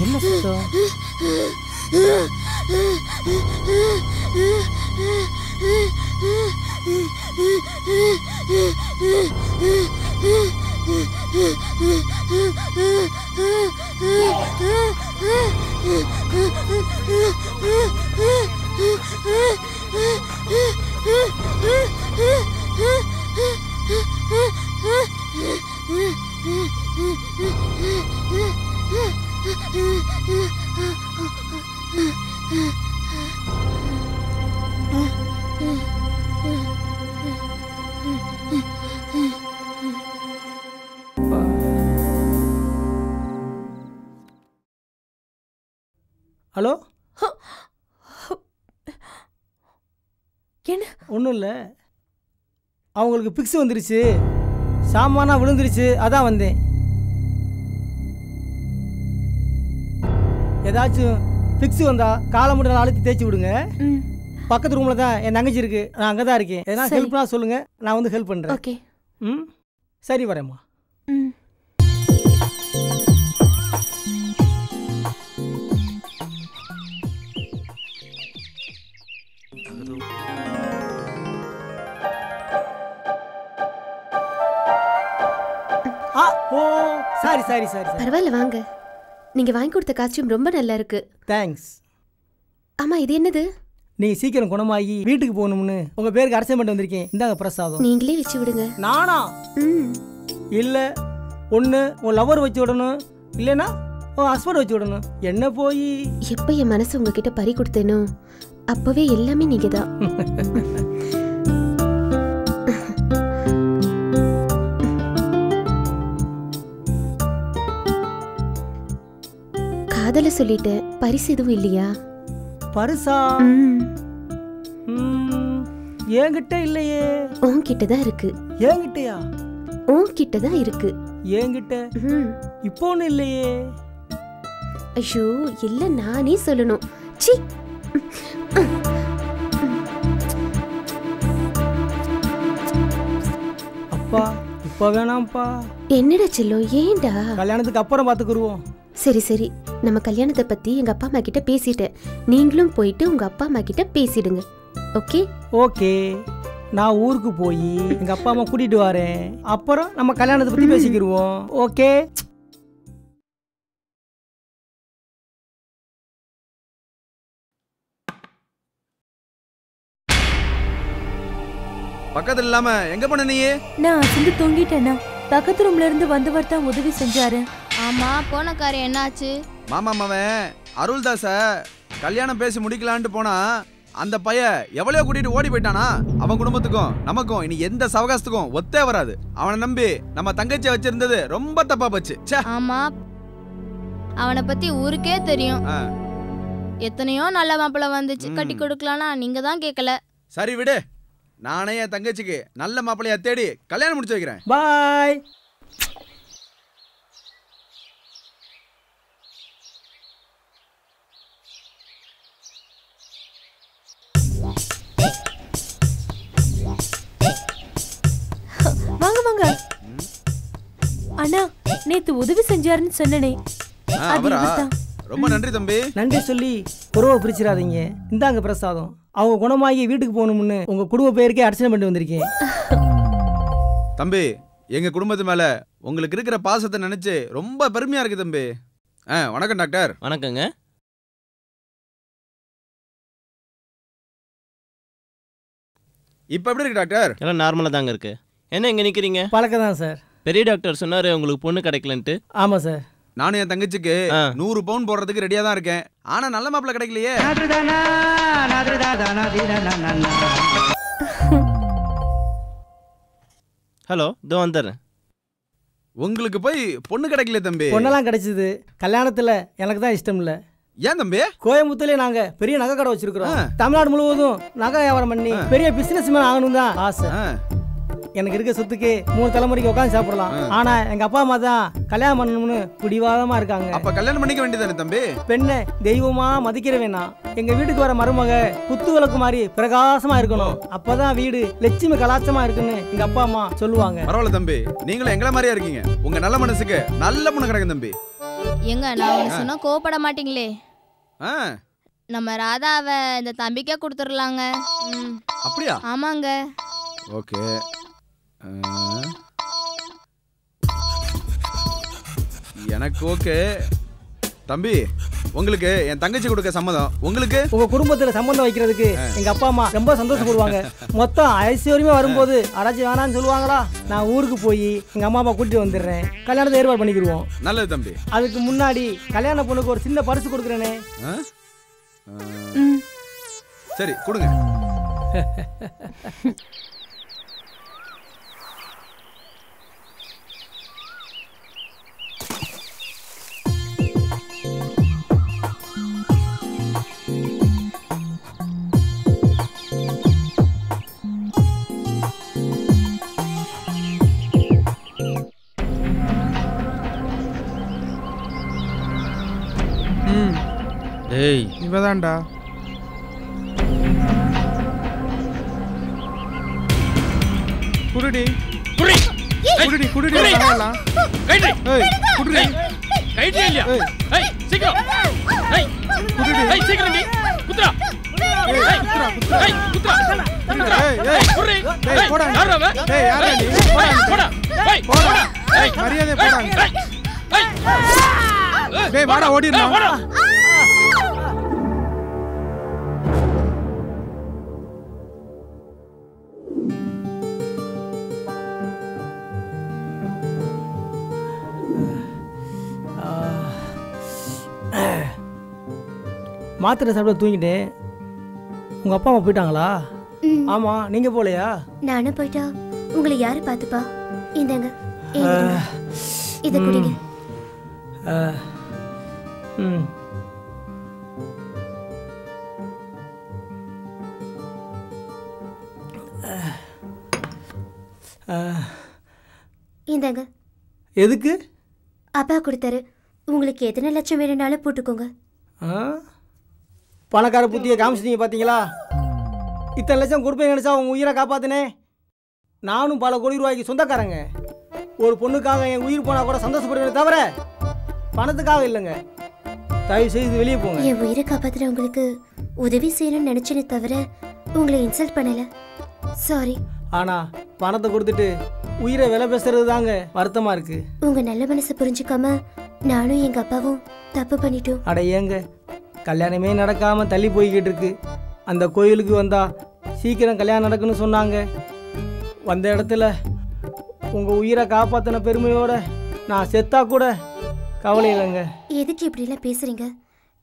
என்ன சத்தம்? ஹலோ, என்ன? ஒன்றும் இல்லை, அவங்களுக்கு பிக்ஸ் வந்துருச்சு, சாமானா விழுந்துருச்சு, அதான் வந்தேன். ஏதாச்சும் பிக்ஸ் வந்தா காலை மட்டும் அழுத்தி தேய்ச்சி விடுங்க. பக்கத்து ரூமில் தான் என் தங்கச்சி இருக்கு, நான் அங்கே தான் இருக்கேன். எதனா ஹெல்ப்னா சொல்லுங்க, நான் வந்து ஹெல்ப் பண்ணுறேன். ஓகே. ம், சரி, வரேம்மா. ஓ, சாரி சாரி சாரி. பரவாயில்ல, வாங்க. நீங்க வாங்கி கொடுத்த காஸ்டியூம் ரொம்ப நல்லா இருக்கு. தேங்க்ஸ். ஆமா, இது என்னது? நீங்க சீக்கிரம் குணமாகி வீட்டுக்கு போகணும்னு உங்க பேருக்கு அரசை பண்ணிட்டு வந்திருக்கேன். இந்தாங்க பிரசாதம். நீங்களே வச்சு விடுங்க. நானா? இல்ல, ஒண்ணு உன் லவர் வச்சு விடணும், இல்லைன்னா உன் ஹஸ்பண்ட் வச்சு விடணும். என்ன போய் எப்ப என் மனசு உங்ககிட்ட பறி கொடுத்தேனோ அப்பவே எல்லாமே நீங்க தான். காதல சொல்லிட்டேன், பரிசு எதுவும் இல்லையா? பரிசா? என்கிட்ட இல்லையே. உன்கிட்ட தான் இருக்கு. என்கிட்டயா? உன்கிட்ட தான் இருக்கு. என்கிட்ட இப்போ ஒன்றும் இல்லையே. ஐயோ, இல்ல, நானே சொல்லணும். சி, அப்பா இப்ப வேணாம்ப்பா. என்னடா செல்லம், ஏன்டா? கல்யாணத்துக்கு அப்புறம் பாத்துக்குருவோம். சரி சரி, நம்ம கல்யாணத்தை பத்தி எங்க அப்பா அம்மா கிட்ட பேசிட்டேன். நீங்களும் போயிட்டு உங்க அப்பா அம்மா கிட்ட பேசிடுங்க. ஓகே? ஓகே, நான் ஊருக்கு போய் எங்க அப்பா அம்மா கூட்டிட்டு வரேன். அப்புறம் நம்ம கல்யாணத்தை பத்தி பேசிக்கிருவோம். ஓகே? பக்கத்துல இல்லாம எங்க போன நீ? நான் அசந்து தூங்கிட்டேனா. பக்கத்து ரூம்ல இருந்து வந்தவர் தான் உதவி செஞ்சாரு. ஆமா, போன காரியம் என்னாச்சு? மாமா மவன் அருள்தாச கல்யாணம் பேசி முடிக்கலான்ட்டு போனா அந்த பைய எவ்வளவு கூட்டிட்டு ஓடி போயிட்டானா. அவன் குடும்பத்துக்கும் நமக்கும் இனி எந்த சவகாசத்துக்கும் ஒத்தே வராது. அவனை நம்பி நம்ம தங்கச்சியை வச்சிருந்தது ரொம்ப தப்பா போச்சு. ஆமா, அவனை பத்தி ஊருக்கே தெரியும். எத்தனையோ நல்ல மாப்பிள்ளை வந்துச்சு, கட்டி கொடுக்கலானா நீங்க தான் கேட்கல. சரி விடு, நானே என் தங்கச்சிக்கு நல்ல மாப்பிள்ளையா தேடி கல்யாணம் முடிச்சு வைக்கிறேன். பாய். வாங்க வாங்க. அண்ணா, நேத்து உதவி செஞ்சாருன்னு சொன்னனே. ரொம்ப நன்றி தம்பி. நன்றி சொல்லி குறவை பிரிச்சிடாதீங்க. இந்தாங்க பிரசாதம். அவங்க குணமாகி வீட்டுக்கு போகணும்னு உங்க குடும்ப பேருக்கே அர்ச்சனை பண்ணி வந்திருக்கேன். தம்பி, எங்க குடும்பத்து மேல உங்களுக்கு இருக்கிற பாசத்தை நினைச்சு ரொம்ப பெருமையா இருக்கு தம்பி. வணக்கம் டாக்டர். வணக்கங்க. இப்ப எப்படி இருக்கு டாக்டர்? எல்லாம் நார்மலா தாங்க இருக்கு. என்ன இங்க நிக்கிறீங்க? பழக்கம் தான் சார். பெரிய டாக்டர் சொன்னாரு உங்களுக்கு பொண்ணு கிடைக்கலன்ட்டு. ஆமா சார். நானும் என் தங்கச்சிக்கு 100 பவுன் போடுறதுக்கு ரெடியா தான் இருக்கேன். ஆனா நல்ல மாப்பிள்ளை கிடைக்கலையே. ஹலோ, இதோ வந்துடுறேன். உங்களுக்கு போய் பொண்ணு கிடைக்கல தம்பி. பொண்ணெல்லாம் கிடைச்சது, கல்யாணத்துல எனக்கு தான் இஷ்டம் இல்ல. ஏன் தம்பி? கோயம்புத்தூர்ல நாங்க பெரிய நகை கடை வச்சிருக்கிறோம். தமிழ்நாடு முழுவதும் நகை வியாபாரம் பண்ணி பெரிய பிசினஸ் மேன் ஆகணும் தான் ஆசை. எனக்கு இருக்க சொத்துக்கு 3 தலைமுறைக்கு உட்காந்து சாப்பிடலாம். ஆனா எங்க அப்பா அம்மா தான் கல்யாணம் பண்ணணும்னு பிடிவாதமா இருக்காங்க. அப்ப கல்யாணம் பண்ணிக்க வேண்டியதானே தம்பி? பெண்ணை தெய்வமா மதிக்கிற வேணா. எங்க வீட்டுக்கு வர மருமக குத்து விளக்கு மாதிரி பிரகாசமா இருக்கணும். அப்பதான் வீடு லட்சுமி கலாச்சமா இருக்குன்னு எங்க அப்பா அம்மா சொல்லுவாங்க. பரவாயில்ல தம்பி, நீங்களும் எங்களை மாதிரியா இருக்கீங்க. உங்க நல்ல மனசுக்கு நல்ல பொண்ணு கிடைக்கும் தம்பி. எங்க நான் ஒன்று சொன்னா கோவப்பட மாட்டீங்களே? ஆ நம்ம ராதாவை இந்த தம்பிக்கே கொடுத்துடலாங்க. அப்படியா? ஆமாங்க. ஓகே. எனக்கு ஓகே. தம்பி, உங்களுக்கு என் தங்கச்சி கொடுக்க சம்மதம். உங்களுக்கு உங்க குடும்பத்துல சம்பந்தம் வைக்கிறதுக்கு எங்க அப்பா அம்மா ரொம்ப சந்தோஷப்படுவாங்க. மொத்தம் ஐஸ்வர்யமே வரும்போது அரைச்சி வேணான்னு சொல்லுவாங்களா? நான் ஊருக்கு போய் எங்க அம்மா அப்பா கூட்டிட்டு வந்துடுறேன். கல்யாணத்தை ஏற்பாடு பண்ணிக்கிடுவோம். நல்லது தம்பி. அதுக்கு முன்னாடி கல்யாண பொண்ணுக்கு ஒரு சின்ன பரிசு கொடுக்குறேனே. சரி கொடுங்க. டேய் இவதான்டா. குடுடி குடி குடுடி குடுடி வரலாம். கைடி ஏய் குடுடி கைடி இல்லையா? ஏய் சீக்கிரம் ஏய் குடுடி ஏய் சீக்கிரம் நீ குத்ரா ஏய் குத்ரா குத்ரா ஏய் குத்ரா குத்ரா ஏய் குடி ஏய் போடா யாரவே ஏய் யாரே நீ போடா ஏய் போடா ஏய் மரியாதை போடா ஏய் டேய் வாடா ஓடிடா வாடா. மாத்திரை சாப்பிட தூங்கிட்டேன். உங்க அப்பா அம்மா போயிட்டாங்களா? ஆமா, நீங்க போலையா? நானும் போயிட்டா உங்களை யாரு பாத்துப்பா? இந்தங்க இத குடிங்க. இந்தங்க. எதுக்கு? அப்பா கொடுத்தாரு. உங்களுக்கு எத்தனை லட்சம் வேணும்னாலும் போட்டுக்கோங்க. பணக்கார புத்தியை காமிச்சிட்டீங்க பார்த்தீங்களா? இத்தனை லட்சம் கொடுப்பேன் நினைச்சா உங்க உயிரை காப்பாத்தினே. நானும் பல கோடி ரூபாய்க்கு சொந்தக்காரங்க. ஒரு பொண்ணுக்காக என் உயிர் போனா கூட சந்தோஷப்படுவேன் தவிர பணத்துக்காக இல்லைங்க. தயவு செய்து வெளியே போங்க. என் உயிரை காப்பாத்துற உங்களுக்கு உதவி செய்யணும்னு நினைச்சேனே தவிர உங்களை இன்சல்ட் பண்ணல. சாரி. ஆனா பணத்தை கொடுத்துட்டு உயிரை விலை பேசுறது தாங்க வருத்தமா இருக்கு. உங்க நல்ல மனசை புரிஞ்சுக்காம நானும் எங்க அப்பாவும் தப்பு பண்ணிட்டோம். அட ஏங்க, கல்யாணமே நடக்காம தள்ளி போய்கிட்டு இருக்கு. அந்த கோயிலுக்கு வந்தா சீக்கிரம் கல்யாணம் நடக்குன்னு சொன்னாங்க. வந்த இடத்துல உங்க உயிரை காப்பாத்தின பெருமையோட நான் செத்தா கூட கவலை இல்லைங்க. எதுக்கு இப்படி எல்லாம் பேசுறீங்க?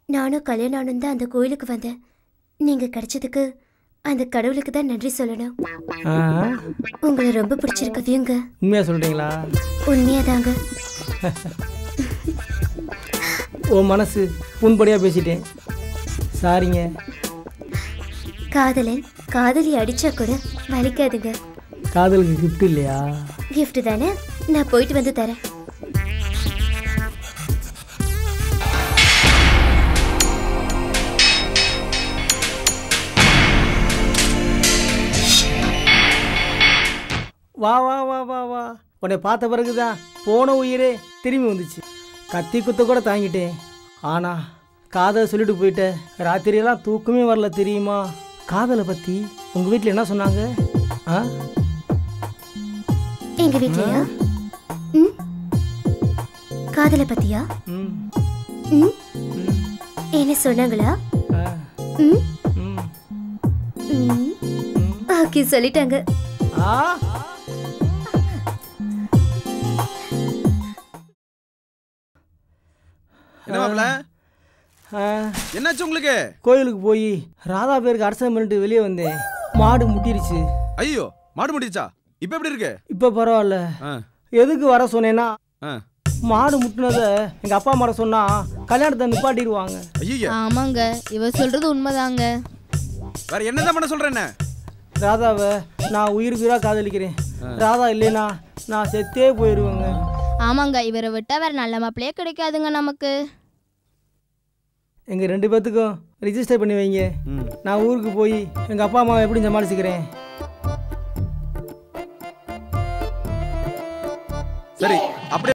நானும் கல்யாணம் ஆனு தான் அந்த கோயிலுக்கு வந்தேன். நீங்க கிடைச்சதுக்கு அந்த கடவுளுக்கு தான் நன்றி சொல்லணும். உங்களை ரொம்ப பிடிச்சிருக்கவியுங்க. உண்மையா சொல்றீங்களா? உண்மையாதாங்க. உன் மனசு புண்படியா பேசிட்டேன், சாரிங்க. காதலன் காதலி அடிச்சா கூட வலிக்காதுங்க. காதலுக்கு கிஃப்ட் இல்லையா? கிஃப்ட் தானே, நான் போயிட்டு வந்து தரேன். வா வா வா வா வா. உன்னை பார்த்த பிறகுதான் போன உயிரே திரும்பி வந்துச்சு. கத்தி குத்த கூட தாங்கிட்டேன். ஆனா காதலை சொல்லிட்டு போயிட்டேன். ராத்திரியெல்லாம் தூக்கமே வரல தெரியுமா? காதலை பத்தி உங்க வீட்டில் என்ன சொன்னாங்க? எங்க வீட்லயா? காதலை பத்தியா? என்ன சொன்னாங்களா? ஓகே சொல்லிட்டாங்க. என்ன மாப்ள? என்னாச்சு உங்களுக்கு? கோயிலுக்கு போய் ராதா பேருக்கு அரசம் பண்ணிட்டு வெளியே வந்தேன். மாடு முட்டிருச்சு. ஐயோ, மாடு முட்டிருச்சா? இப்ப எப்படி இருக்கு? இப்ப பரவாயில்ல. எதுக்கு வர சொன்னேன்னா, மாடு முட்டினத எங்க அப்பா அம்மா சொன்னா கல்யாணத்தை நிப்பாட்டிடுவாங்க. ஐயோ. ஆமாங்க, இவ சொல்றது உண்மைதாங்க. வேற என்னதான் பண்ண சொல்றேன்னு? ராதாவை நான் உயிருக்கு உயிரா காதலிக்கிறேன். ராதா இல்லைனா நான் செத்தே போயிடுவேங்க. ஆமாங்க, இவரை விட்டா வேற நல்ல மாப்பிள்ளையே கிடைக்காதுங்க நமக்கு. எங்க 2 பேத்துக்கும் ரிஜிஸ்டர் பண்ணி வைங்க. நான் ஊருக்கு போய் எங்க அப்பா அம்மாவை எப்படி சமாளிச்சுக்கிறேன். சரி, அப்படியே